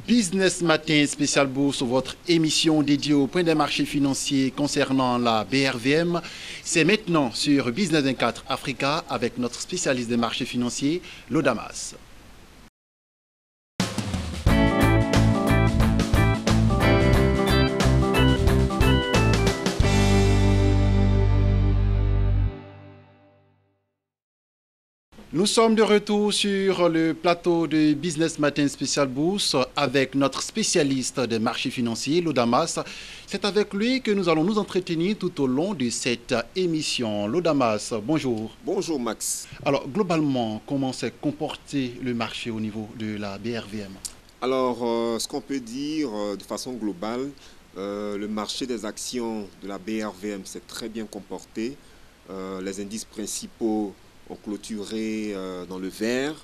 Business Matin spécial bourse, votre émission dédiée au point des marchés financiers concernant la BRVM. C'est maintenant sur Business 24 Africa avec notre spécialiste des marchés financiers, Lodamas. Nous sommes de retour sur le plateau de Business Matin Spécial Bourse avec notre spécialiste des marchés financiers, Lodamas. C'est avec lui que nous allons nous entretenir tout au long de cette émission. Lodamas, bonjour. Bonjour Max. Alors, globalement, comment s'est comporté le marché au niveau de la BRVM? Alors, ce qu'on peut dire de façon globale, le marché des actions de la BRVM s'est très bien comporté. Les indices principaux ont clôturé dans le vert.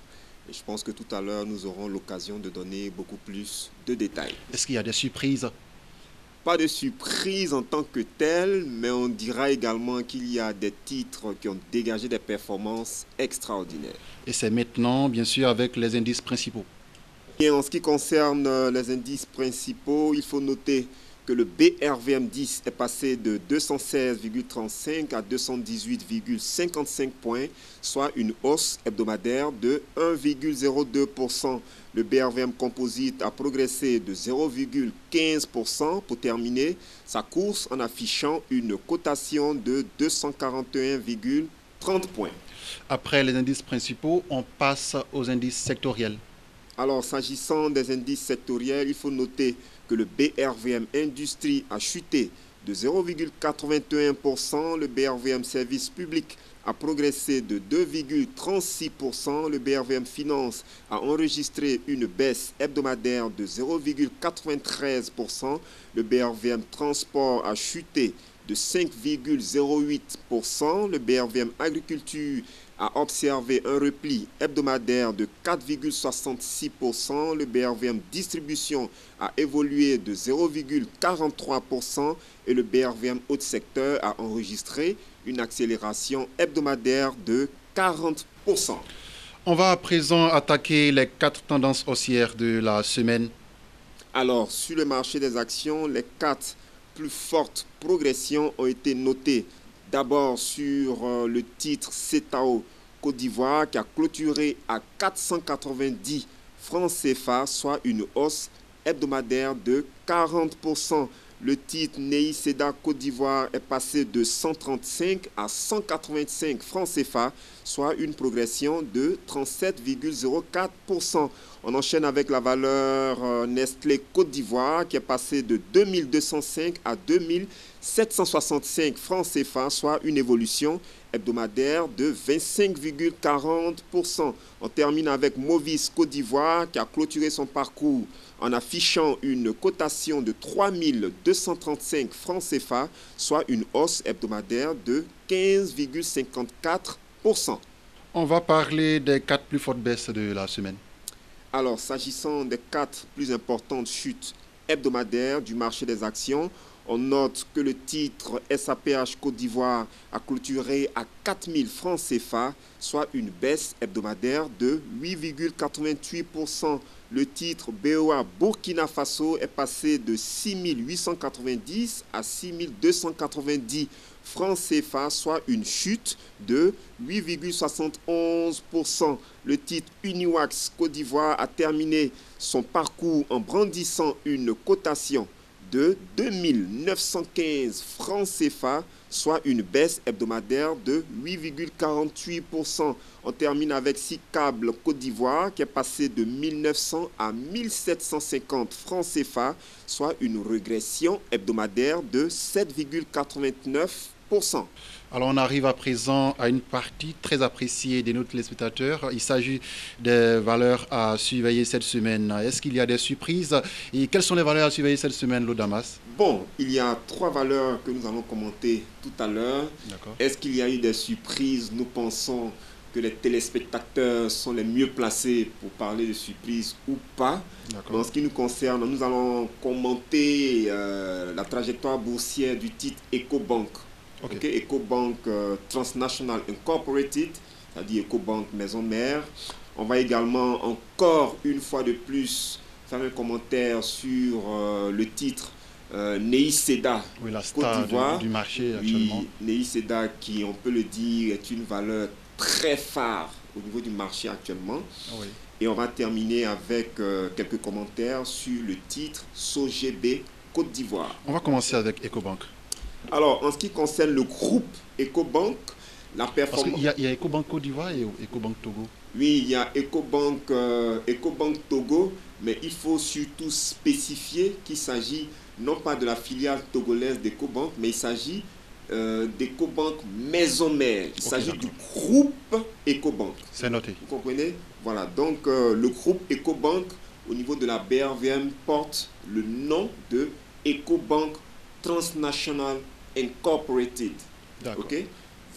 Et je pense que tout à l'heure, nous aurons l'occasion de donner beaucoup plus de détails. Est-ce qu'il y a des surprises? Pas de surprise en tant que telle, mais on dira également qu'il y a des titres qui ont dégagé des performances extraordinaires. Et c'est maintenant, bien sûr, avec les indices principaux. Et en ce qui concerne les indices principaux, il faut noter que le BRVM10 est passé de 216,35 à 218,55 points, soit une hausse hebdomadaire de 1,02%. Le BRVM Composite a progressé de 0,15% pour terminer sa course en affichant une cotation de 241,30 points. Après les indices principaux, on passe aux indices sectoriels. Alors, s'agissant des indices sectoriels, il faut noter que le BRVM Industrie a chuté de 0,81%, le BRVM Service Public a progressé de 2,36%, le BRVM Finance a enregistré une baisse hebdomadaire de 0,93%, le BRVM Transport a chuté de 5,08%, le BRVM Agriculture a observé un repli hebdomadaire de 4,66%, le BRVM Distribution a évolué de 0,43% et le BRVM Haut Secteur a enregistré une accélération hebdomadaire de 40%. On va à présent attaquer les 4 tendances haussières de la semaine. Alors, sur le marché des actions, les 4 plus fortes progressions ont été notées. D'abord sur le titre CETAO Côte d'Ivoire qui a clôturé à 490 francs CFA, soit une hausse hebdomadaire de 40%. Le titre NEI SEDA Côte d'Ivoire est passé de 135 à 185 francs CFA, soit une progression de 37,04%. On enchaîne avec la valeur Nestlé Côte d'Ivoire qui est passée de 2205 à 2765 francs CFA, soit une évolution hebdomadaire de 25,40%. On termine avec Movis Côte d'Ivoire qui a clôturé son parcours en affichant une cotation de 3235 francs CFA, soit une hausse hebdomadaire de 15,54%. On va parler des 4 plus fortes baisses de la semaine. Alors, s'agissant des 4 plus importantes chutes hebdomadaires du marché des actions, on note que le titre SAPH Côte d'Ivoire a clôturé à 4000 francs CFA, soit une baisse hebdomadaire de 8,88%. Le titre BOA Burkina Faso est passé de 6890 à 6290 francs CFA, soit une chute de 8,71%. Le titre Uniwax Côte d'Ivoire a terminé son parcours en brandissant une cotation de 2915 francs CFA, soit une baisse hebdomadaire de 8,48%. On termine avec Sicable Côte d'Ivoire qui est passé de 1900 à 1750 francs CFA, soit une régression hebdomadaire de 7,89%. Alors on arrive à présent à une partie très appréciée de nos téléspectateurs. Il s'agit des valeurs à surveiller cette semaine. Est-ce qu'il y a des surprises? Et quelles sont les valeurs à surveiller cette semaine, Lodamas? Bon, il y a 3 valeurs que nous allons commenter tout à l'heure. Est-ce qu'il y a eu des surprises? Nous pensons que les téléspectateurs sont les mieux placés pour parler de surprises ou pas. En ce qui nous concerne, nous allons commenter la trajectoire boursière du titre EcoBank. EcoBank Transnational Incorporated, c'est-à-dire EcoBank Maison Mère. On va également encore une fois de plus faire un commentaire sur le titre Nei Seda, Oui, la Côte star d'Ivoire. du marché actuellement. Oui, Nei Seda qui, on peut le dire, est une valeur très phare au niveau du marché actuellement. Oui. Et on va terminer avec quelques commentaires sur le titre SOGB Côte d'Ivoire. On va commencer avec EcoBank. Alors, en ce qui concerne le groupe EcoBank, la Parce performance... qu'il y a EcoBank Côte d'Ivoire et EcoBank Togo. Oui, il y a EcoBank, EcoBank Togo, mais il faut surtout spécifier qu'il s'agit non pas de la filiale togolaise d'EcoBank, mais il s'agit d'EcoBank maison mère. Il s'agit du groupe EcoBank. C'est noté. Vous comprenez? Voilà, donc le groupe EcoBank au niveau de la BRVM porte le nom de EcoBank Transnational Incorporated. D'accord. Ok?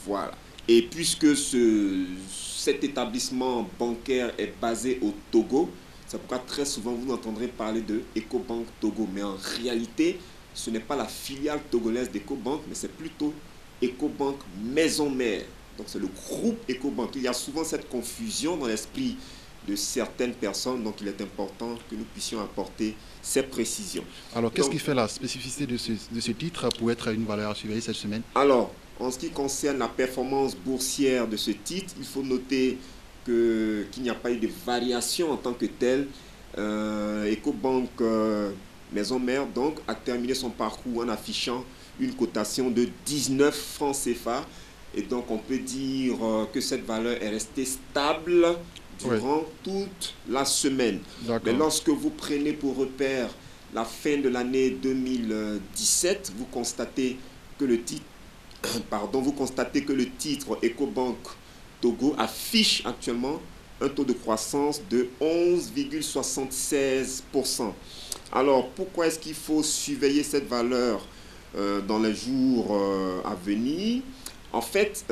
Voilà. Et puisque cet établissement bancaire est basé au Togo, c'est pourquoi très souvent vous entendrez parler de EcoBank Togo. Mais en réalité, ce n'est pas la filiale togolaise d'EcoBank, mais c'est plutôt EcoBank maison mère. Donc c'est le groupe EcoBank. Il y a souvent cette confusion dans l'esprit de certaines personnes, donc il est important que nous puissions apporter ces précisions. Alors, qu'est-ce qui fait la spécificité de ce titre pour être une valeur à surveiller cette semaine? Alors, en ce qui concerne la performance boursière de ce titre, il faut noter qu'il n'y a pas eu de variation en tant que telle. EcoBank Maison Mère donc, a terminé son parcours en affichant une cotation de 19 francs CFA. Et donc, on peut dire que cette valeur est restée stable durant toute la semaine. Mais lorsque vous prenez pour repère la fin de l'année 2017, vous constatez que le titre, EcoBank Togo affiche actuellement un taux de croissance de 11,76%. Alors, pourquoi est-ce qu'il faut surveiller cette valeur dans les jours à venir? En fait,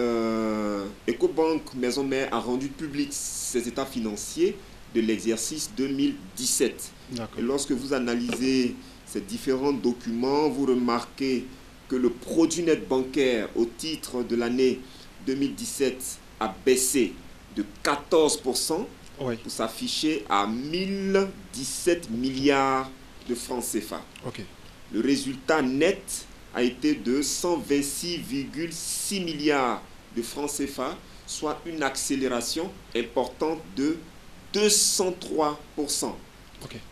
EcoBank Maison Mère a rendu public ses états financiers de l'exercice 2017. Et lorsque vous analysez ces différents documents, vous remarquez que le produit net bancaire au titre de l'année 2017 a baissé de 14% pour s'afficher à 1017 milliards de francs CFA. Le résultat net a été de 126,6 milliards de francs CFA, soit une accélération importante de 203%.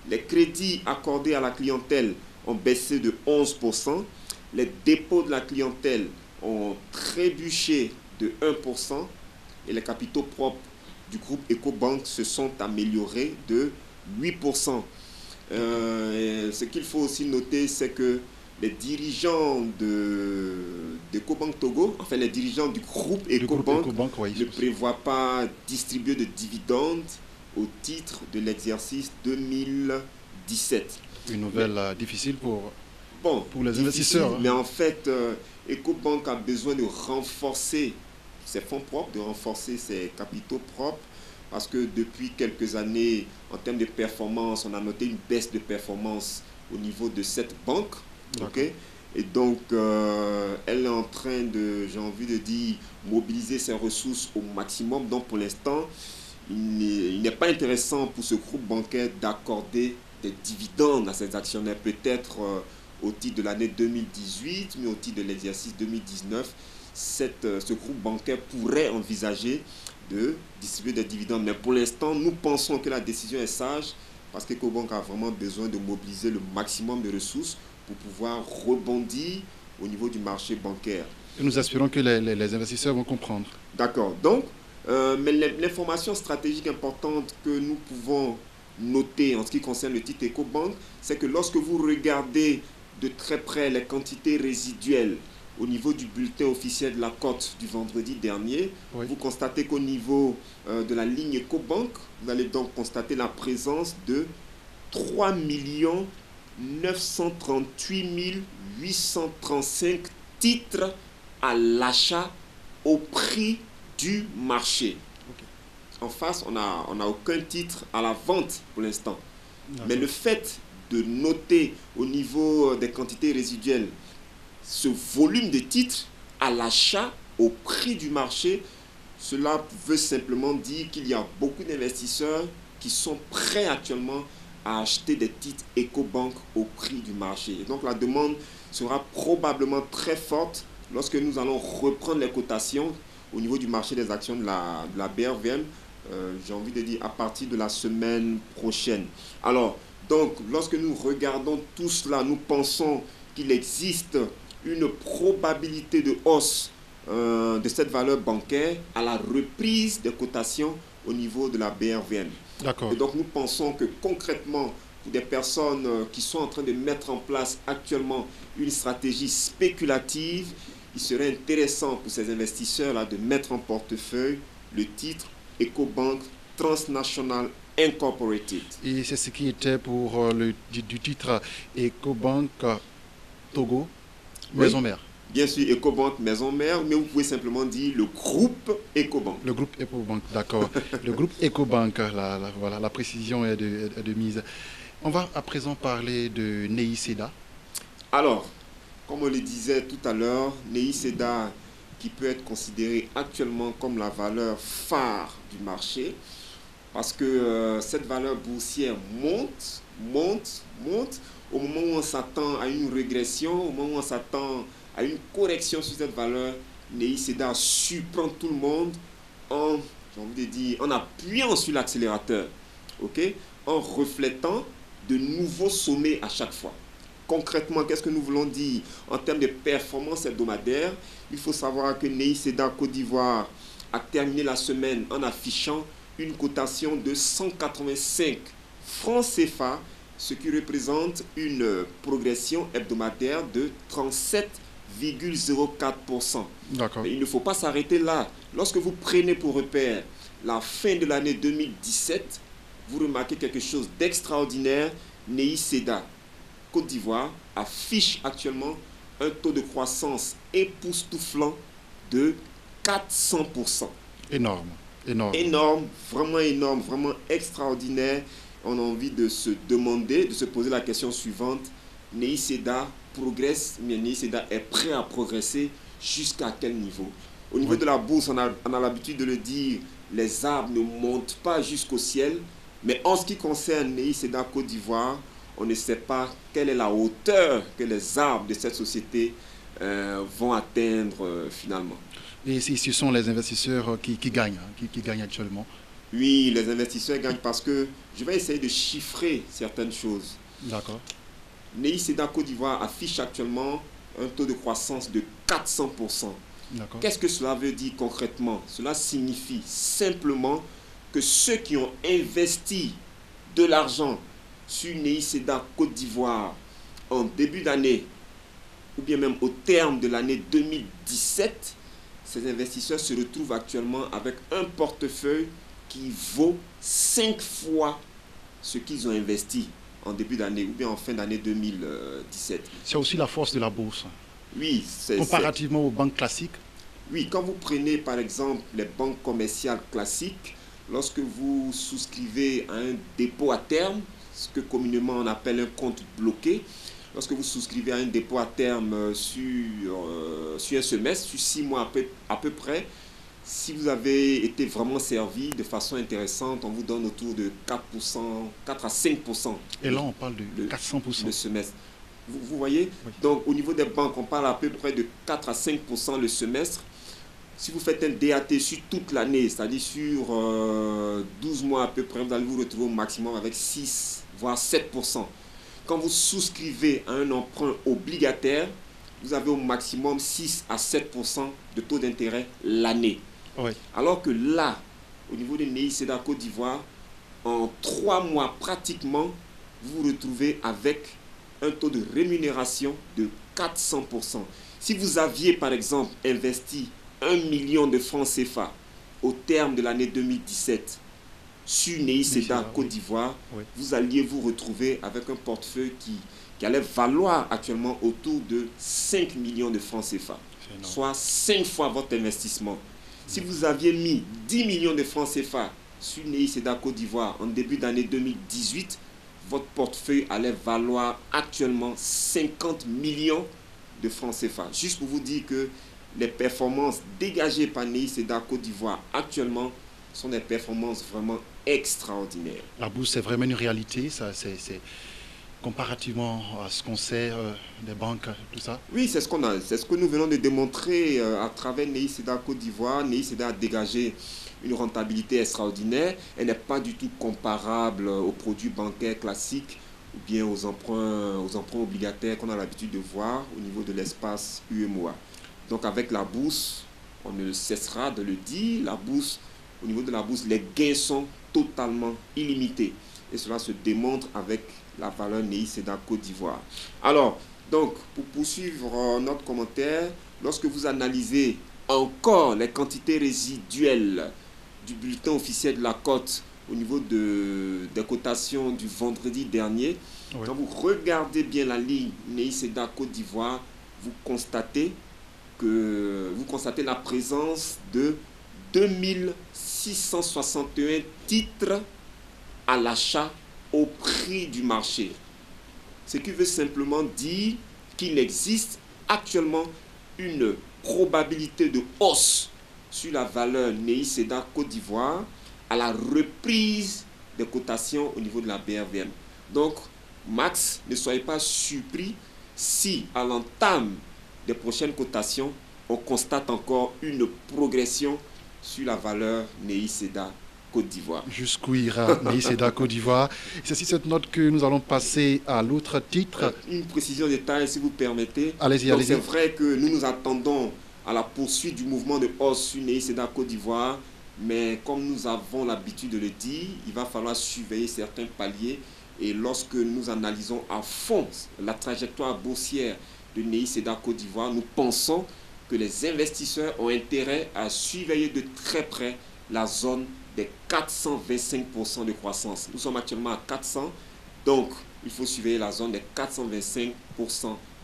Les crédits accordés à la clientèle ont baissé de 11%. Les dépôts de la clientèle ont trébuché de 1%. Et les capitaux propres du groupe EcoBank se sont améliorés de 8%. Ce qu'il faut aussi noter, c'est que les dirigeants d'EcoBank Togo, enfin les dirigeants du groupe EcoBank, ne prévoient pas distribuer de dividendes au titre de l'exercice 2017. Une nouvelle difficile pour les investisseurs. Mais en fait, EcoBank a besoin de renforcer ses fonds propres, de renforcer ses capitaux propres, parce que depuis quelques années, en termes de performance, on a noté une baisse de performance au niveau de cette banque. Et donc, elle est en train de, j'ai envie de dire, mobiliser ses ressources au maximum. Donc, pour l'instant, il n'est pas intéressant pour ce groupe bancaire d'accorder des dividendes à ses actionnaires, peut-être au titre de l'année 2018, mais au titre de l'exercice 2019, ce groupe bancaire pourrait envisager de distribuer des dividendes. Mais pour l'instant, nous pensons que la décision est sage parce qu'EcoBank a vraiment besoin de mobiliser le maximum de ressources pour pouvoir rebondir au niveau du marché bancaire. Et nous espérons que les investisseurs vont comprendre. D'accord. Donc, mais l'information stratégique importante que nous pouvons noter en ce qui concerne le titre EcoBank, c'est que lorsque vous regardez de très près les quantités résiduelles au niveau du bulletin officiel de la cote du vendredi dernier, vous constatez qu'au niveau de la ligne EcoBank, vous allez donc constater la présence de 3 938 835 titres à l'achat au prix du marché. En face, on n'a aucun titre à la vente pour l'instant. Mais le fait de noter au niveau des quantités résiduelles ce volume de titres à l'achat au prix du marché, cela veut simplement dire qu'il y a beaucoup d'investisseurs qui sont prêts actuellement à acheter des titres EcoBank au prix du marché. Et donc la demande sera probablement très forte lorsque nous allons reprendre les cotations au niveau du marché des actions de la BRVM, j'ai envie de dire à partir de la semaine prochaine. Alors, donc, lorsque nous regardons tout cela, nous pensons qu'il existe une probabilité de hausse de cette valeur bancaire à la reprise des cotations au niveau de la BRVM. D'accord. Et donc, nous pensons que concrètement, pour des personnes qui sont en train de mettre en place actuellement une stratégie spéculative, il serait intéressant pour ces investisseurs-là de mettre en portefeuille le titre EcoBank Transnational Incorporated. Et c'est ce qui était pour du titre EcoBank Togo, Maison Mère. Bien sûr, EcoBank Maison Mère, mais vous pouvez simplement dire le groupe EcoBank. Le groupe EcoBank, d'accord. Le groupe EcoBank, voilà, la précision est de mise. On va à présent parler de Nei Seda. Alors, comme on le disait tout à l'heure, Nei Seda, qui peut être considéré actuellement comme la valeur phare du marché, parce que cette valeur boursière monte, au moment où on s'attend à une régression, au moment où on s'attend à une correction sur cette valeur, Nei Seda surprend tout le monde en, j'ai envie de dire, en appuyant sur l'accélérateur, en reflétant de nouveaux sommets à chaque fois. Concrètement, qu'est-ce que nous voulons dire en termes de performance hebdomadaire? Il faut savoir que Nei Seda Côte d'Ivoire a terminé la semaine en affichant une cotation de 185 francs CFA, ce qui représente une progression hebdomadaire de 37,04%. D'accord. Mais il ne faut pas s'arrêter là. Lorsque vous prenez pour repère la fin de l'année 2017, vous remarquez quelque chose d'extraordinaire. Nei Seda Côte d'Ivoire affiche actuellement un taux de croissance époustouflant de 400%. Énorme, énorme. Énorme, vraiment extraordinaire. On a envie de se demander, de se poser la question suivante. Nei Seda progresse, mais Nei Seda est prêt à progresser jusqu'à quel niveau? Au niveau de la bourse, on a l'habitude de le dire, les arbres ne montent pas jusqu'au ciel. Mais en ce qui concerne Nei Seda Côte d'Ivoire, on ne sait pas quelle est la hauteur que les arbres de cette société vont atteindre finalement. Et ce sont les investisseurs qui gagnent, qui gagnent actuellement. Oui, les investisseurs gagnent parce que je vais essayer de chiffrer certaines choses. D'accord. Nei Seda Côte d'Ivoire affiche actuellement un taux de croissance de 400%. Qu'est-ce que cela veut dire concrètement? Cela signifie simplement que ceux qui ont investi de l'argent sur Nei Seda Côte d'Ivoire en début d'année ou bien même au terme de l'année 2017, ces investisseurs se retrouvent actuellement avec un portefeuille qui vaut 5 fois ce qu'ils ont investi en début d'année ou bien en fin d'année 2017. C'est aussi la force de la bourse. Oui, comparativement aux banques classiques. Oui, quand vous prenez par exemple les banques commerciales classiques, lorsque vous souscrivez à un dépôt à terme, ce que communément on appelle un compte bloqué, lorsque vous souscrivez à un dépôt à terme sur un semestre, sur 6 mois à peu près, si vous avez été vraiment servi de façon intéressante, on vous donne autour de 4%, 4 à 5%. Et là, on parle de 400%. Le semestre. Vous voyez? Oui. Donc, au niveau des banques, on parle à peu près de 4 à 5% le semestre. Si vous faites un DAT sur toute l'année, c'est-à-dire sur 12 mois à peu près, vous allez vous retrouver au maximum avec 6, voire 7%. Quand vous souscrivez à un emprunt obligataire, vous avez au maximum 6 à 7% de taux d'intérêt l'année. Oui. Alors que là, au niveau de Nei Seda Côte d'Ivoire, en 3 mois pratiquement, vous vous retrouvez avec un taux de rémunération de 400%. Si vous aviez par exemple investi 1 million de francs CFA au terme de l'année 2017 sur Nei Seda Côte d'Ivoire, oui. Vous alliez vous retrouver avec un portefeuille qui allait valoir actuellement autour de 5 millions de francs CFA, soit 5 fois votre investissement. Si vous aviez mis 10 millions de francs CFA sur Nei Seda Côte d'Ivoire en début d'année 2018, votre portefeuille allait valoir actuellement 50 millions de francs CFA. Juste pour vous dire que les performances dégagées par Nei Seda Côte d'Ivoire actuellement sont des performances vraiment extraordinaire. La bourse, c'est vraiment une réalité, ça, c'est comparativement à ce qu'on sait des banques, tout ça. Oui, c'est ce que nous venons de démontrer à travers NEI-SEDA Côte d'Ivoire. NEI-SEDA a dégagé une rentabilité extraordinaire. Elle n'est pas du tout comparable aux produits bancaires classiques ou bien aux emprunts obligataires qu'on a l'habitude de voir au niveau de l'espace UEMOA. Donc avec la bourse, on ne cessera de le dire, la bourse, au niveau de la bourse, les gains sont totalement illimités. Et cela se démontre avec la valeur NEI-SEDA Côte d'Ivoire. Alors, donc, pour poursuivre notre commentaire, lorsque vous analysez encore les quantités résiduelles du bulletin officiel de la cote au niveau des cotations du vendredi dernier, oui. Quand vous regardez bien la ligne NEI-SEDA Côte d'Ivoire, vous constatez la présence de 2661 titres à l'achat au prix du marché. Ce qui veut simplement dire qu'il existe actuellement une probabilité de hausse sur la valeur NEI-SEDA Côte d'Ivoire à la reprise des cotations au niveau de la BRVM. Donc, Max, ne soyez pas surpris si à l'entame des prochaines cotations, on constate encore une progression sur la valeur NEI-SEDA Côte d'Ivoire. Jusqu'où ira NEI-SEDA Côte d'Ivoire. C'est sur cette note que nous allons passer à l'autre titre. Une précision de taille, si vous permettez. Allez-y, allez-y. C'est vrai que nous nous attendons à la poursuite du mouvement de hausse sur NEI-SEDA Côte d'Ivoire, mais comme nous avons l'habitude de le dire, il va falloir surveiller certains paliers. Et lorsque nous analysons à fond la trajectoire boursière de NEI-SEDA Côte d'Ivoire, nous pensons que les investisseurs ont intérêt à surveiller de très près la zone des 425% de croissance. Nous sommes actuellement à 400, donc il faut surveiller la zone des 425%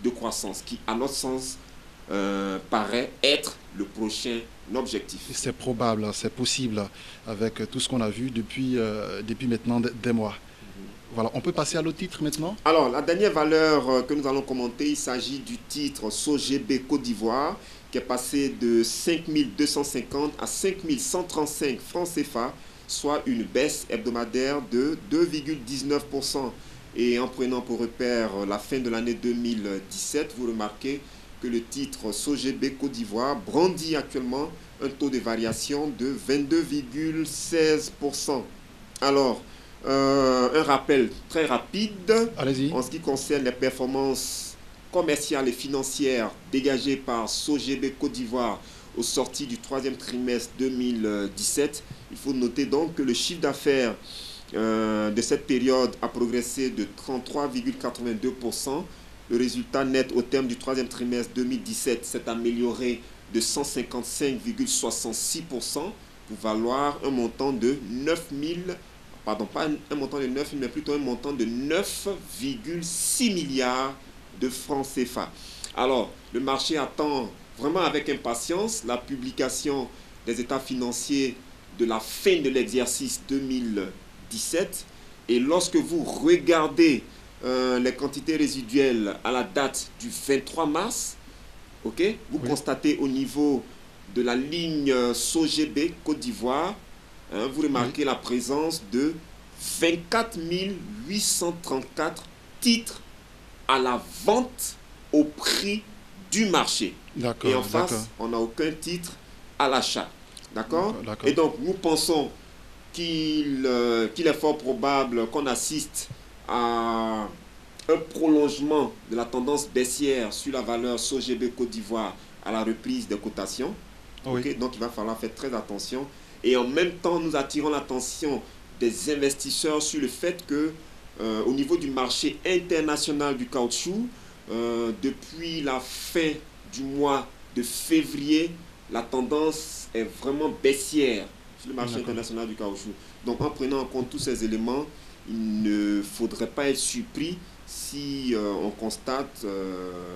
de croissance qui, à notre sens, paraît être le prochain objectif. C'est probable, c'est possible avec tout ce qu'on a vu depuis maintenant des mois. Voilà, on peut passer à l'autre titre maintenant. Alors, la dernière valeur que nous allons commenter, il s'agit du titre SOGB Côte d'Ivoire qui est passé de 5250 à 5135 francs CFA, soit une baisse hebdomadaire de 2,19%. Et en prenant pour repère la fin de l'année 2017, vous remarquez que le titre SOGB Côte d'Ivoire brandit actuellement un taux de variation de 22,16%. Alors, un rappel très rapide en ce qui concerne les performances commerciales et financières dégagées par SOGB Côte d'Ivoire au sorti du troisième trimestre 2017. Il faut noter donc que le chiffre d'affaires de cette période a progressé de 33,82%. Le résultat net au terme du troisième trimestre 2017 s'est amélioré de 155,66% pour valoir un montant de 9,6 milliards de francs CFA. Alors, le marché attend vraiment avec impatience la publication des états financiers de la fin de l'exercice 2017. Et lorsque vous regardez les quantités résiduelles à la date du 23 mars, vous constatez au niveau de la ligne SOGB Côte d'Ivoire, vous remarquez la présence de 24 834 titres à la vente au prix du marché. Et en face, on n'a aucun titre à l'achat. D'accord? Et donc, nous pensons qu'il est fort probable qu'on assiste à un prolongement de la tendance baissière sur la valeur SOGB Côte d'Ivoire à la reprise des cotations. Donc, il va falloir faire très attention. Et en même temps, nous attirons l'attention des investisseurs sur le fait que au niveau du marché international du caoutchouc, depuis la fin du mois de février, la tendance est vraiment baissière sur le marché international du caoutchouc. Donc en prenant en compte tous ces éléments, il ne faudrait pas être surpris si on constate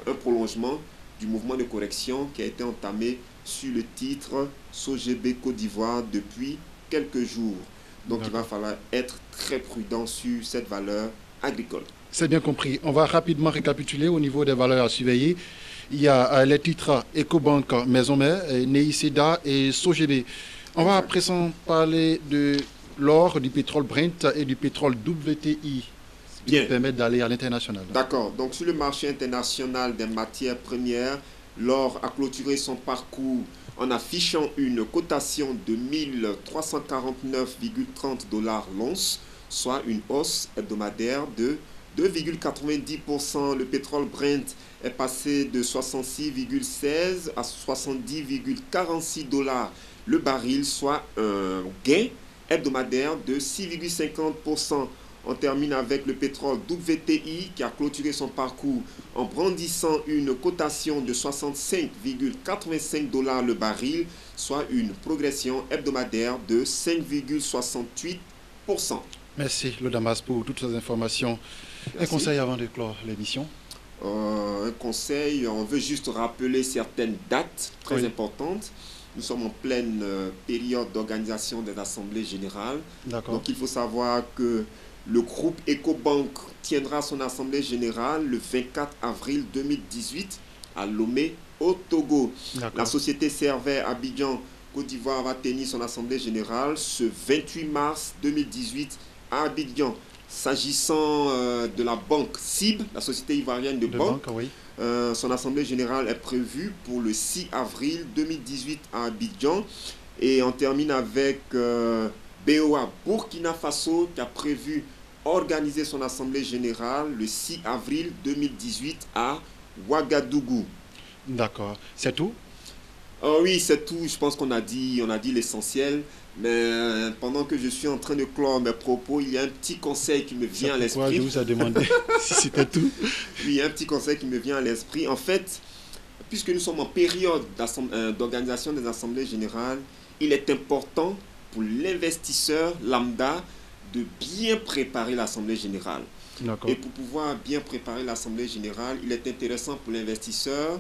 un prolongement du mouvement de correction qui a été entamé sur le titre SOGB Côte d'Ivoire depuis quelques jours. Donc il va falloir être très prudent sur cette valeur agricole. C'est bien compris. On va rapidement récapituler au niveau des valeurs à surveiller. Il y a les titres Ecobank, Maison Mère, NEI-SEDA et SOGB. On va à présent parler de l'or, du pétrole Brent et du pétrole WTI, qui nous permettent d'aller à l'international. D'accord. Donc, sur le marché international des matières premières, l'or a clôturé son parcours en affichant une cotation de 1349,30 $ l'once, soit une hausse hebdomadaire de 2,90%. Le pétrole Brent est passé de 66,16 à 70,46 $ le baril, soit un gain hebdomadaire de 6,50%. On termine avec le pétrole WTI qui a clôturé son parcours en brandissant une cotation de 65,85 $ le baril, soit une progression hebdomadaire de 5,68%. Merci, le Damas, pour toutes ces informations. Merci. Un conseil avant de clore l'émission? Un conseil, on veut juste rappeler certaines dates très importantes. Nous sommes en pleine période d'organisation des assemblées générales. Donc il faut savoir que le groupe Ecobank tiendra son assemblée générale le 24 avril 2018 à Lomé, au Togo. La société Servais Abidjan, Côte d'Ivoire va tenir son assemblée générale ce 28 mars 2018 à Abidjan. S'agissant de la banque CIB, la société ivoirienne de banque, son assemblée générale est prévue pour le 6 avril 2018 à Abidjan. Et on termine avec BOA Burkina Faso qui a prévu organiser son assemblée générale le 6 avril 2018 à Ouagadougou. D'accord. C'est tout? Oui, c'est tout. Je pense qu'on a dit l'essentiel. Mais pendant que je suis en train de clore mes propos, il y a un petit conseil qui me vient à l'esprit. Pourquoi je vous ai demandé si c'était tout? Oui, il y a un petit conseil qui me vient à l'esprit. En fait, puisque nous sommes en période d'organisation des assemblées générales, il est important pour l'investisseur lambda de bien préparer l'assemblée générale. Et pour pouvoir bien préparer l'assemblée générale, il est intéressant pour l'investisseur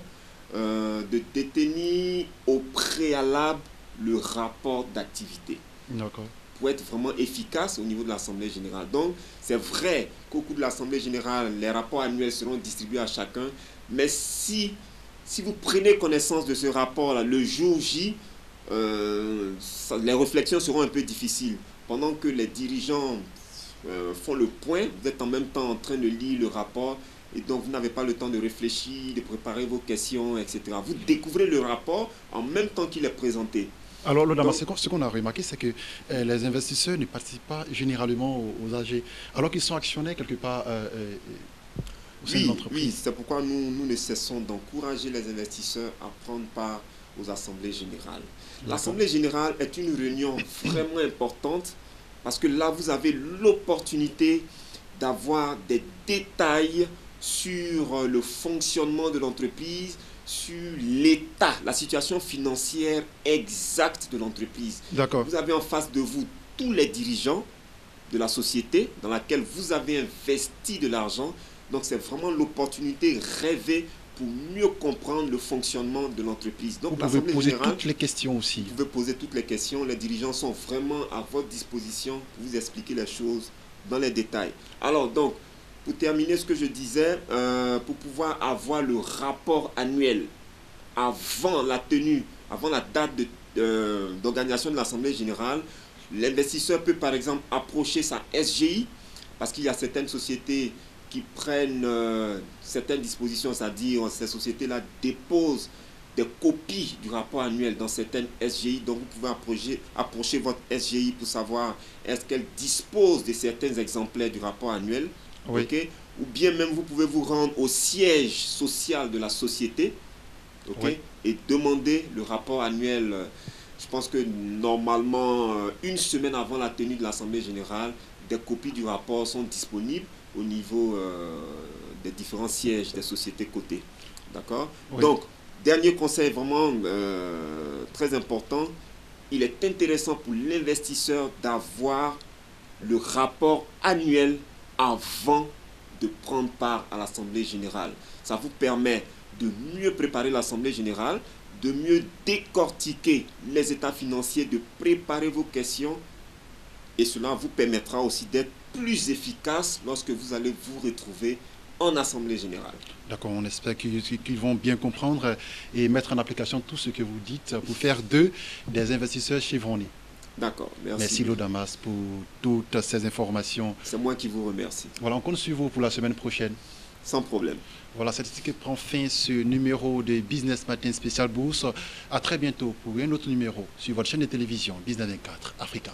de détenir au préalable le rapport d'activité pour être vraiment efficace au niveau de l'assemblée générale. Donc, c'est vrai qu'au cours de l'assemblée générale, les rapports annuels seront distribués à chacun, mais si vous prenez connaissance de ce rapport-là le jour J, les réflexions seront un peu difficiles. Pendant que les dirigeants font le point, vous êtes en même temps en train de lire le rapport et donc vous n'avez pas le temps de réfléchir, de préparer vos questions, etc. Vous découvrez le rapport en même temps qu'il est présenté. Alors, ce qu'on a remarqué, c'est que les investisseurs ne participent pas généralement aux AG, alors qu'ils sont actionnaires quelque part au sein de l'entreprise. Oui, c'est pourquoi nous ne cessons d'encourager les investisseurs à prendre part aux assemblées générales. L'assemblée générale est une réunion vraiment importante parce que là, vous avez l'opportunité d'avoir des détails sur le fonctionnement de l'entreprise, sur l'état, la situation financière exacte de l'entreprise. Vous avez en face de vous tous les dirigeants de la société dans laquelle vous avez investi de l'argent. Donc, c'est vraiment l'opportunité rêvée pour mieux comprendre le fonctionnement de l'entreprise. Donc, vous pouvez poser toutes les questions aussi. Vous pouvez poser toutes les questions. Les dirigeants sont vraiment à votre disposition pour vous expliquer les choses dans les détails. Alors, donc, pour terminer ce que je disais, pour pouvoir avoir le rapport annuel avant la date d'organisation de l'Assemblée générale, l'investisseur peut par exemple approcher sa SGI parce qu'il y a certaines sociétés qui prennent certaines dispositions, c'est-à-dire ces sociétés-là déposent des copies du rapport annuel dans certaines SGI. Donc, vous pouvez approcher votre SGI pour savoir est-ce qu'elle dispose de certains exemplaires du rapport annuel. Ou bien même, vous pouvez vous rendre au siège social de la société et demander le rapport annuel. Je pense que normalement, une semaine avant la tenue de l'Assemblée générale, des copies du rapport sont disponibles au niveau des différents sièges des sociétés cotées. D'accord? Donc, dernier conseil vraiment très important, il est intéressant pour l'investisseur d'avoir le rapport annuel avant de prendre part à l'Assemblée générale. Ça vous permet de mieux préparer l'Assemblée générale, de mieux décortiquer les états financiers, de préparer vos questions et cela vous permettra aussi d'être plus efficace lorsque vous allez vous retrouver en Assemblée générale. D'accord, on espère qu'ils vont bien comprendre et mettre en application tout ce que vous dites pour faire d'eux des investisseurs chevronnés. D'accord, merci. Merci Lodamas pour toutes ces informations. C'est moi qui vous remercie. Voilà, on compte sur vous pour la semaine prochaine. Sans problème. Voilà, c'est ici que prend fin ce numéro de Business Matin Spécial Bourse. À très bientôt pour un autre numéro sur votre chaîne de télévision Business 24 Africa.